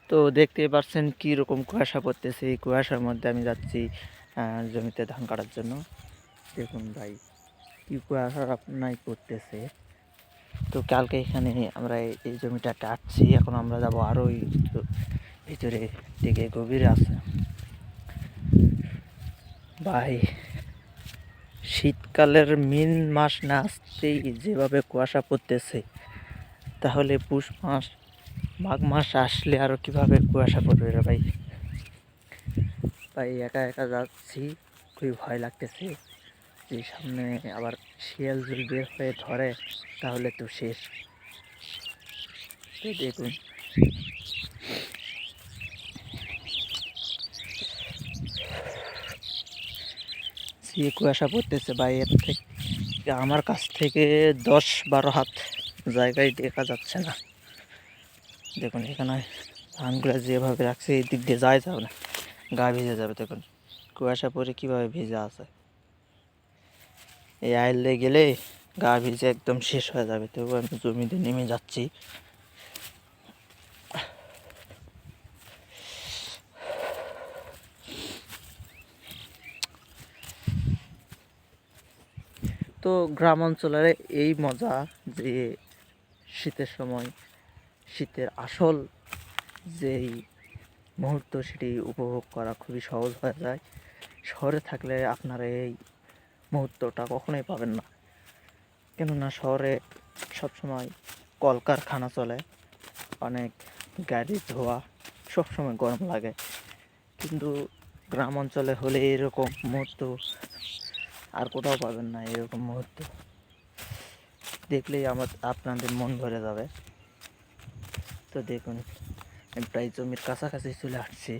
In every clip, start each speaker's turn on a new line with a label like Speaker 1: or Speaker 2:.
Speaker 1: তো দেখতেই পাচ্ছেন কি রকম কুয়াশা পড়তেছে। এই কুয়াশার মধ্যে আমি যাচ্ছি জমিতে ধান কাটার জন্য। দেখুন ভাই কি কুয়াশা আপনাই পড়তেছে। তো কালকে এখানে আমরা এই জমিটা কাটছি, এখন আমরা যাব আরও ভিতরে দিকে গভীরে আছে ভাই। শীতকালের মিন মাস না আসতেই যেভাবে কুয়াশা পড়তেছে, তাহলে পুষ মাস মাঘ মাস আসলে আরও কীভাবে কুয়াশা পড়বে রে ভাই। ভাই একা একা যাচ্ছি, খুবই ভয় লাগতেছে যে সামনে আবার শিয়াল যদি বের হয়ে ধরে তাহলে তো শেষ। তো দেখুন যে কুয়াশা পড়তেছে ভাই, এর থেকে আমার কাছ থেকে 10-12 হাত জায়গায় দেখা যাচ্ছে না। দেখুন এখানে ধানগুলো যেভাবে রাখছে এই দিক দিয়ে যাওয়া যাবে না, গা ভিজে যাবে। দেখুন কুয়াশা পরে কীভাবে ভিজে আছে, এই আইলে গেলে গা ভিজে একদম শেষ হয়ে যাবে। তবু আমি জমিতে নেমে যাচ্ছি। তো গ্রাম অঞ্চলের এই মজা যে শীতের সময় শীতের আসল যেই মুহূর্ত সেটি উপভোগ করা খুবই সহজ হয়ে যায়। শহরে থাকলে আপনারা এই মুহূর্তটা কখনোই পাবেন না, কেননা শহরে সবসময় কলকারখানা চলে, অনেক গাড়ির ধোঁয়া, সবসময় গরম লাগে। কিন্তু গ্রাম অঞ্চলে হলে এরকম মুহূর্ত আর কোথাও পাবেন না। এরকম মুহূর্ত দেখলেই আপনাদের মন ভরে যাবে। তো দেখুন আমি প্রায় জমির কাছাকাছি চলে আসছি।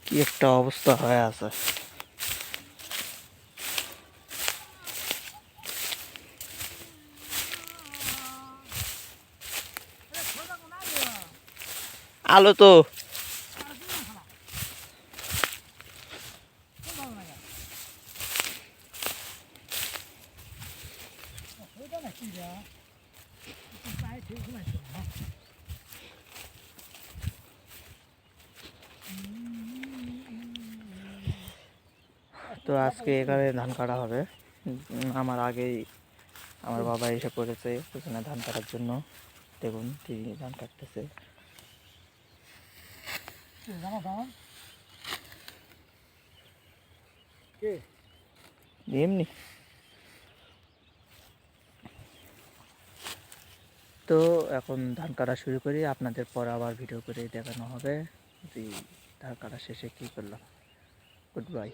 Speaker 1: কি একটা অবস্থা হয়ে আছে। আলো তো তো আজকে এখানে ধান কাটা হবে। আমার আগেই আমার বাবা এসে পড়েছে ওখানে ধান কাটার জন্য। দেখুন তিনি ধান কাটতেছে। এমনি তো এখন ধান কাটা শুরু করি, আপনাদের পরে আবার ভিডিও করে দেখানো হবে যে ধান কাটা শেষে কী করলাম। Good bye.